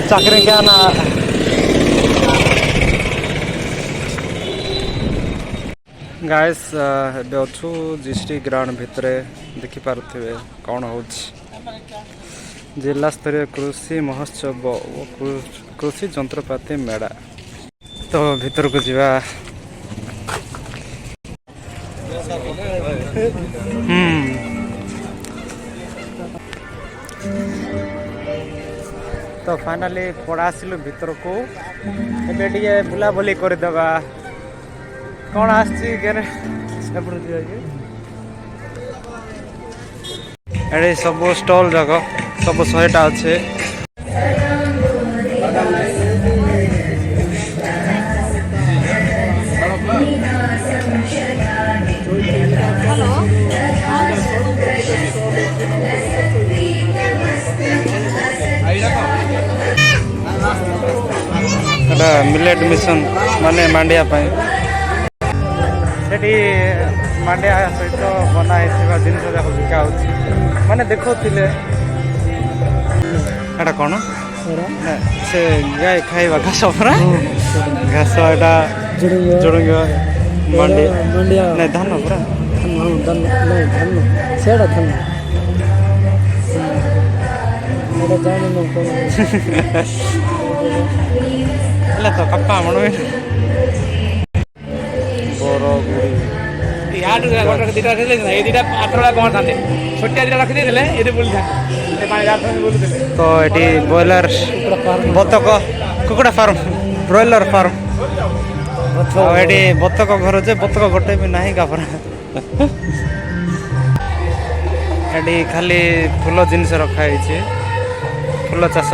चाकरी क्या ना गाइस ଏବେ ଅଛୁ ଜିଷ୍ଟି ଗ୍ରାଉଣ୍ଡ ଭିତରେ ଦେଖିପାରୁଥିବେ କ'ଣ ହେଉଛି जिला स्तरीय कृषि महोत्सव और कृषि जंत्रपाति मेला तो भीतर को जीवा तो फाइनली पड़ा आसिलु भीतर को एबे टिके बुला बुली कर देबा कौन आछि गेरे एडे सब स्टॉल जगह सब 100टा अच्छे मिलेट मिशन माने मांडिया पाई सेठी मांडिया सहित बना जिनस जाक बिका माने देखुले एटा कौन से गाय खाइबा घास परा घास एटा जुड़ंग मंडिया नहीं धान परा धान नहीं धान सेड़ा धान मेरा जाने न कोन एला तो कप्पा मनो बोरो गुड़ी याड गोटा दिटा रखले ए दिटा पात्रोला कोन थाते छोटिया दिटा रखि देले एदे बोली था ए पानी जात बोली देले तो एटी बॉयलर बतक कुकुड़ा फार्म ब्रॉयलर फार्म तो एटी बतक घर जे बतक गोटे भी नाही गापरा एटी खाली फूल जिनस रखा है फूल चाष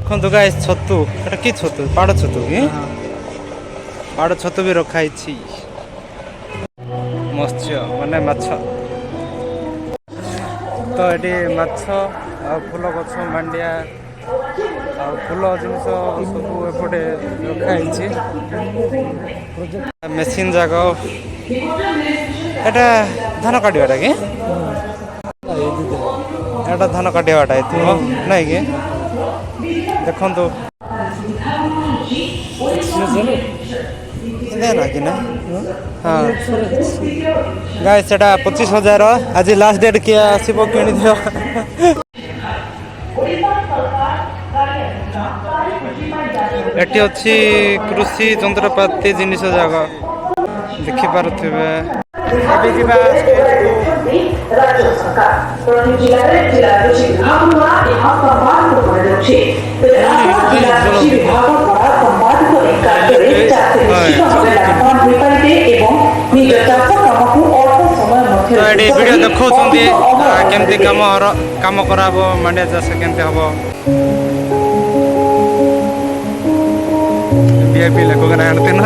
देखो गाइस छतु एटा की छतु पाड़ छतु कि पाड़ छतु भी रखा है मत्स्य माने माछ तो ये माछ आ फूल गछ मांडिया आ फूल जिनस सब एपटे रखाई मेसीन जाग एटा धान काटिबाटा कि एटा धान काटिबाटा नहीं कि देखो ना कि ना हाँ गाय सेटा 25,000 आज लास्ट डेट किया आसब किणी दियो एटी अच्छी कृषि जंत्रपाति जिनिस जाग देखि पारुथिबे एबे जिबा राज्य सरकार प्रति जिला रे जिला कृषि विभाग द्वारा यहाँ संवाद को पड़े जिला कृषि विभाग द्वारा संवाद को एक कार्य चाहते हैं बेपारी एवं निज चाष काम को अल्प समय मध्य वीडियो देखौछन्ती केमती काम कराबो मांडिया चाष केमती हबो वीआईपी लोक गना आनते न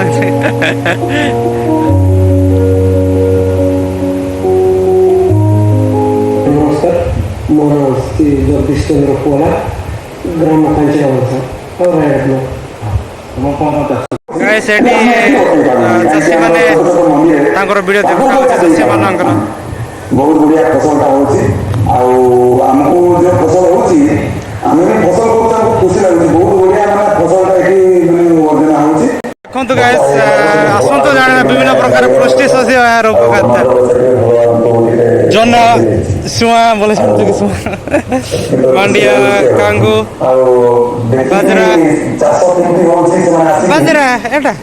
मोर श्री जगदीश चंद्र पोला ग्राम पंचायत और सेठी चाषी मैंने वीडियो देखा चाषी मानकर बहुत बढ़िया फसलटा होची आमको जो फसल होची आमे फसल को खुशी लगुच बहुत बढ़िया माने फसलटा एठी माने वर्धना होची देखो गाइस आसंत जाने विभिन्न प्रकार पुष्टि शस्य यार उपकारिता जन सुआ बोले कि सुआ मांडिया कांगू बाजरा बाजरा एटा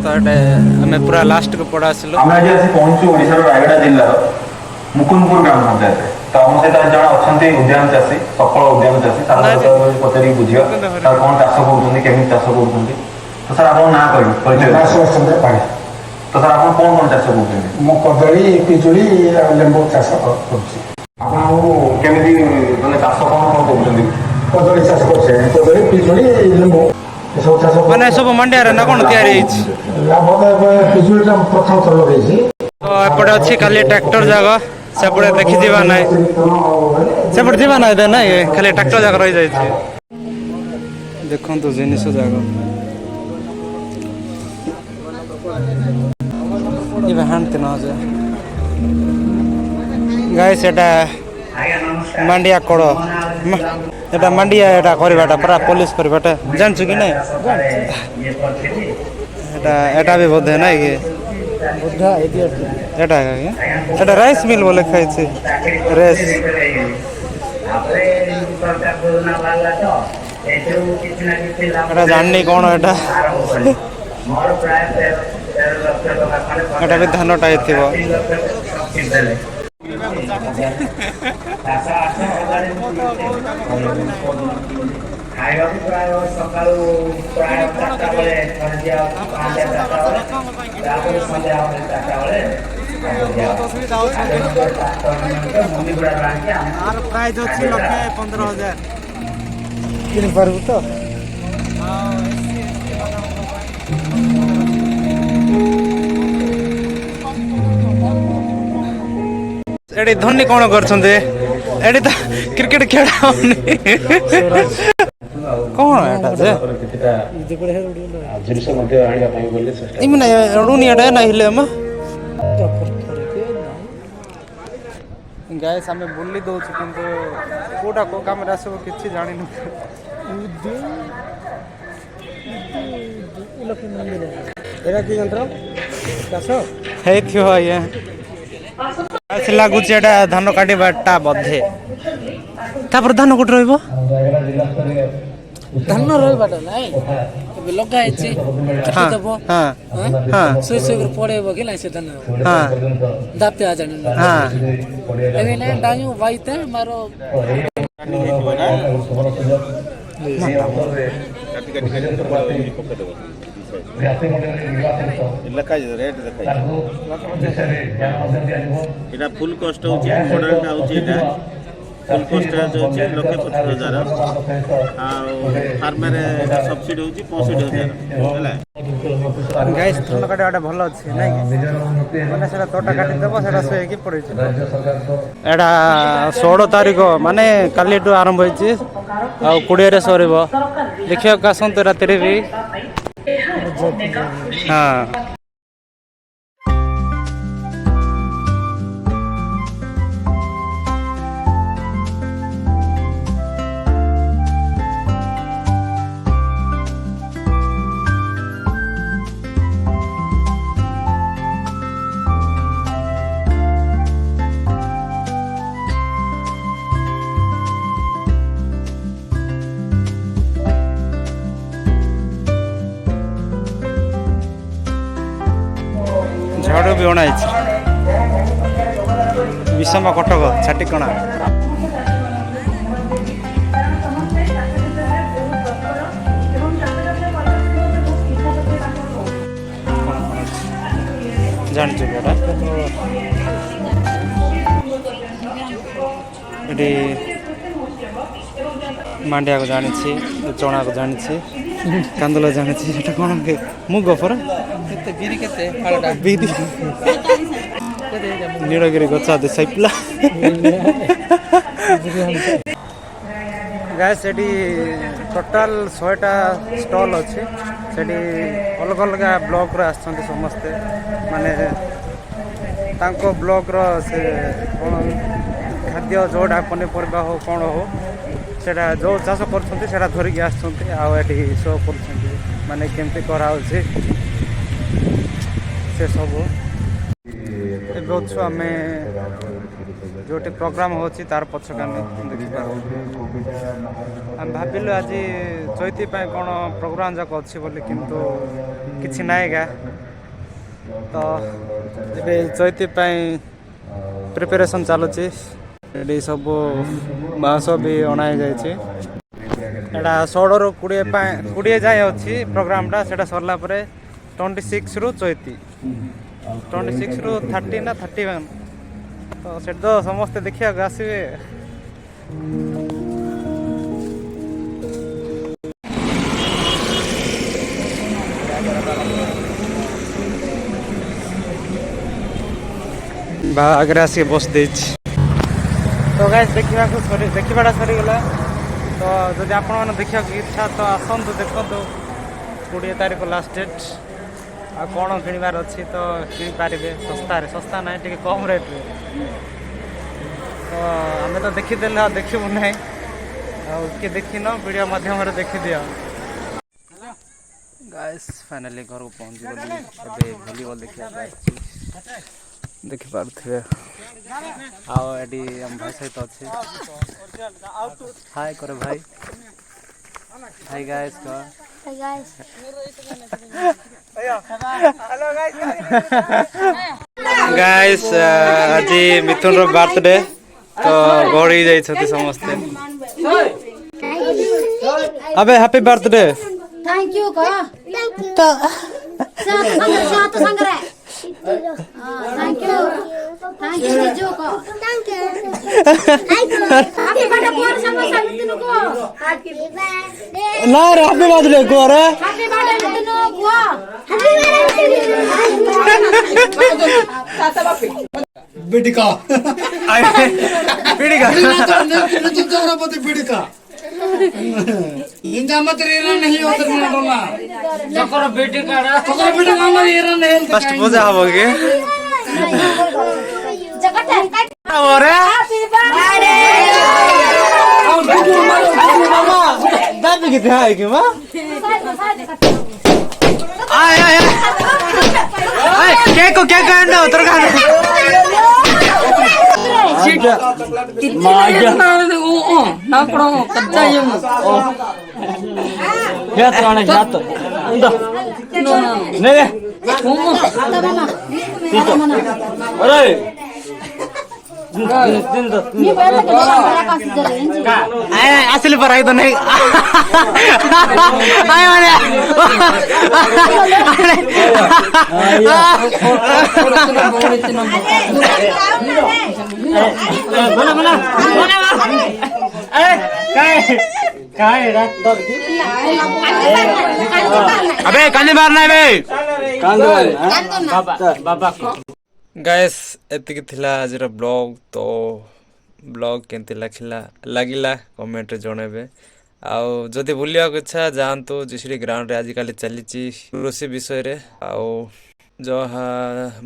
तो एटा हमें पूरा लास्ट को पड़ा आसिलो हम आज पहुंचू ओडिसा रायगड़ा जिल्ला मुकुंदपुर ग्राम पंचायत तो हम से जन अच्छा उद्यान चाषी सफल उद्यान चाषी पचारि बुझा तार कौन चाष कर चाष कर तो सर आप ना कह तो सर आप कौन कौन चाष कर कदली पिजुड़ी लेंबू चाष करमी मैंने चाष कौन कौन कर कदली चाष कर कदली पिजुड़ी लेंबू माने सब मंडिया रे ना कोन तयारी लाभ पिजुड़ी प्रथम थर लगे तो एपटे अच्छी खाली ट्रैक्टर जगह सेपटे देखी जीवा ना सेपटे जीवा ना ना खाली ट्रैक्टर जगह रही जाए देखो तो जिनिस जगह ଏବେ ହାଣତେ ନ ଯେ ଗାଈ ସେଟା ମାଣ୍ଡିଆ କଡ଼ এটা মান্ডিয়া এটা করিবাটা পুরা পুলিশ করিবাটা জানছো কি নাই এটা এটা भी बोधे নাই কি বুদ্ধা এটা এটা রাইস মিল বলে খাইছে রেস এটা জাননি কোন এটা এটা ବି ଧାନଟା ହେଇଥିବ ଖାଇବାକୁ ପ୍ରାୟ ସକାଳୁ ପ୍ରାୟ 4ଟା ବେଳେ ତାପରେ ସନ୍ଧ୍ୟା 4ଟା ବେଳେ ପ୍ରାଇଜ୍ ଅଛି 1,15,000 କିଣିପାରିବୁ ତ ଏଠି ଧୋନି କ'ଣ କରୁଛନ୍ତି ଏଠି ତ କ୍ରିକେଟ ଖେଳା ହଉନି କ'ଣ ଏଟା ଯେ ଏମାନେ ଏଡ଼ୁନି ଏଟା ନାହିଁଲେ ଆମ ଗ୍ୟାସ୍ ଆମେ ବୁଲି ଦେଉଛୁ କିନ୍ତୁ କେଉଁଟା କେଉଁ କାମରେ ଆସିବ କିଛି ଜାଣିନୁ ଏଇଟା କି ଯନ୍ତ୍ର ଚାଷ ହେଇଥିବ ଆଜ୍ଞା ଆସି ଲାଗୁଛି ଏଇଟା ଧାନ କାଟିବାଟା ବୋଧେ ତାପରେ ଧାନ କୋଉଠି ରହିବ ଧାନ ରହିବାଟା ନାଇଁ ଏବେ ଲଗା ହେଇଛି କାଟିଦେବ ଶୋଇ ଶୋଇ ପଡେଇବ କି ନାଇଁ ସେ ଧାନ ଦାପ୍ତେ ଆଜାଣି ଏବେ ନାଇଁ ଡାኙ ବାଇତେ ମାର এটা ফুল কষ্ট হচ্ছে মডেলটা হচ্ছে এটা ফুল কষ্ট হচ্ছে 1,25,000 আর ফার্মের সবসিডি হচ্ছে 65,000 ହେଲା ଗାଈ ଧାନ କାଟିବାଟା ଭଲ ଅଛି ନାଇଁ ମାନେ ସେଟା ତୋଟା କାଟିଦେବ ସେଟା ଶୋଇକି ପଡିଛି ଏଇଟା 16 ତାରିଖ ମାନେ କାଲିଠୁ ଆରମ୍ଭ ହେଇଛି ଆଉ 20ରେ ସରିବ ଦେଖିବାକୁ ଆସନ୍ତୁ ରାତିରେ ବି ହଁ ଝାଡ଼ୁ ବି ଅଣା ହେଇଛି ବିଷମ କଟକ ଛାଟିକଣା ଜାଣିଛୁ ଏଟା ଏଠି ମାଣ୍ଡିଆକୁ ଜାଣିଛି ଚଣାକୁ ଜାଣିଛି କାନ୍ଦୁଲ ଜାଣିଛି ସେଟା କ'ଣ ମୁଗ ପରା ବିରି କେତେ ବିରି ନୀଳଗିରି ଗଛ ଆଦି ସାଇପିଲା ଗାଈ ସେଠି ଟୋଟାଲ 100ଟା ଷ୍ଟଲ୍ ଅଛି ସେଠି ଅଲଗା ଅଲଗା ବ୍ଲକ୍ର ଆସିଛନ୍ତି ସମସ୍ତେ ମାନେ ତାଙ୍କ ବ୍ଲକ୍ର ସେ କ'ଣ ଖାଦ୍ୟ ଯେଉଁଟା ପନିପରିବା ହଉ କ'ଣ ହଉ ସେଇଟା ଯେଉଁ ଚାଷ କରୁଛନ୍ତି ସେଇଟା ଧରିକି ଆସୁଛନ୍ତି ଆଉ ଏଠି ଶୋ କରୁଛନ୍ତି ମାନେ କେମିତି କରାହେଉଛି ସେ ସବୁ ଏବେ ଅଛୁ ଆମେ ଯେଉଁଠି ପ୍ରୋଗ୍ରାମ୍ ହେଉଛି ତାର ପଛକୁ ଆମେ ଦେଖିପାରୁ ଆମେ ଭାବିଲୁ ଆଜି ଚୈତି ପାଇଁ କ'ଣ ପ୍ରୋଗ୍ରାମ୍ ଯାକ ଅଛି ବୋଲି କିନ୍ତୁ କିଛି ନାହିଁ ଗା ତ ଏବେ ଚୈତି ପାଇଁ ପ୍ରିପାରେସନ୍ ଚାଲୁଛି ଏଠି ସବୁ ବାଉଁଶ ବି ଅଣା ହେଇଯାଇଛି ଏଇଟା 16ରୁ 20 ଯାଏଁ ଅଛି ପ୍ରୋଗ୍ରାମ୍ଟା ସେଇଟା ସରିଲା ପରେ 26ରୁ ଚୈତି 26ରୁ 30 ନା 31 ତ ସେଠି ତ ସମସ୍ତେ ଦେଖିବାକୁ ଆସିବେ ବା ଆଗରେ ଆସିକି ବସି ଦେଇଛି ତ ଗାଇସ୍ ଦେଖିବାଟା ସରିଗଲା ତ ଯଦି ଆପଣମାନେ ଦେଖିବାକୁ ଇଚ୍ଛା ତ ଆସନ୍ତୁ ଦେଖନ୍ତୁ 20 ତାରିଖ ଲାଷ୍ଟ ଡେଟ୍ ଆଉ କ'ଣ କିଣିବାର ଅଛି ତ କିଣିପାରିବେ ଶସ୍ତାରେ, ଶସ୍ତା ନାହିଁ ଟିକେ କମ୍ ରେଟ୍ରେ। ତ ଆମେ ତ ଦେଖିଦେଲେ ଆଉ ଦେଖିବୁ ନାହିଁ, ଆଉ କିଏ ଦେଖିନ ଭିଡ଼ିଓ ମାଧ୍ୟମରେ ଦେଖିଦିଅ। ଗାଇସ୍ ଫାଇନାଲି ଘରକୁ ପହଞ୍ଚିଗଲି, ଏବେ ଭଲିବଲ୍ ଦେଖିବାକୁ ଆସିଛି, ଦେଖିପାରୁଥିବେ। ଆଉ ଏଠି ଆମ ଭାଇ ସହିତ ଅଛି, ହାଏ କରେ ଭାଇ। ହାଇ ଗାଇସ୍ କହ। Hey guys. ଗାଇସ୍ ଆଜି ମିଥୁନର ବାର୍ଥଡେ, ତ ଗହଳି ଯାଇଛନ୍ତି ସମସ୍ତେ। अबे happy birthday. Thank you ka. Satu sangre. Thank you. Thank you Riju ka. Thank you. Happy birthday por sama Mitunu ko. Happy birthday. ना रे हैप्पी बर्थडे को रे। Happy birthday Mitunu ko. Happy birthday. बिटिका पीड़ी का चौरापति बिटिका इंजा मत RERA नहीं उतर ना डोला चक्कर बिटिका हमारे रेरा नहीं फर्स्ट पूजा होगे Jakarta. और Happy birthday. दाबी किथे है कि मां आय आय आय केक को क्या करना उतर का असली पर आई तो नहीं आय माने बना बना अबे कांदे मारना है बे बाबा गाइस एतिक थिला आजर ब्लॉग। तो ब्लॉग केमती लागिला कमेंट रे जणेबे। आउ जदि बुलिया इच्छा जातु जिसरी ग्राउंड रे आजिकल चली कृषि विषय रे आउ जहा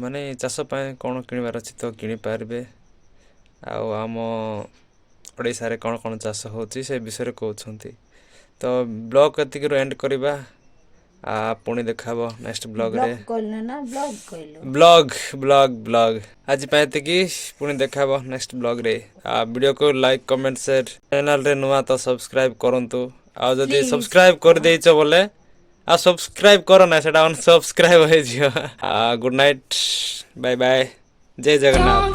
माने चाष पाए कौन किणवार अच्छी तो किणी पारबे। आउ आम ओडिशा रे कौन कौन चाष होची से विषय रे कहउछंती। तो ब्लॉग एतिक रो एंड करबा पुणी देखाबो नेक्स्ट ब्लॉग रे ब्लॉग आज पाएते कि पुणी देखाबो नेक्स्ट ब्लॉग रे। वीडियो को लाइक कमेंट शेयर चैनल रे नुआ तो सब्सक्राइब करंतु। आ जदी सब्सक्राइब कर देइछो बोले आ सब्सक्राइब करो ना सेटा अनसब्सक्राइब हो जियो। गुड नाइट बाय बाय जय जगन्नाथ।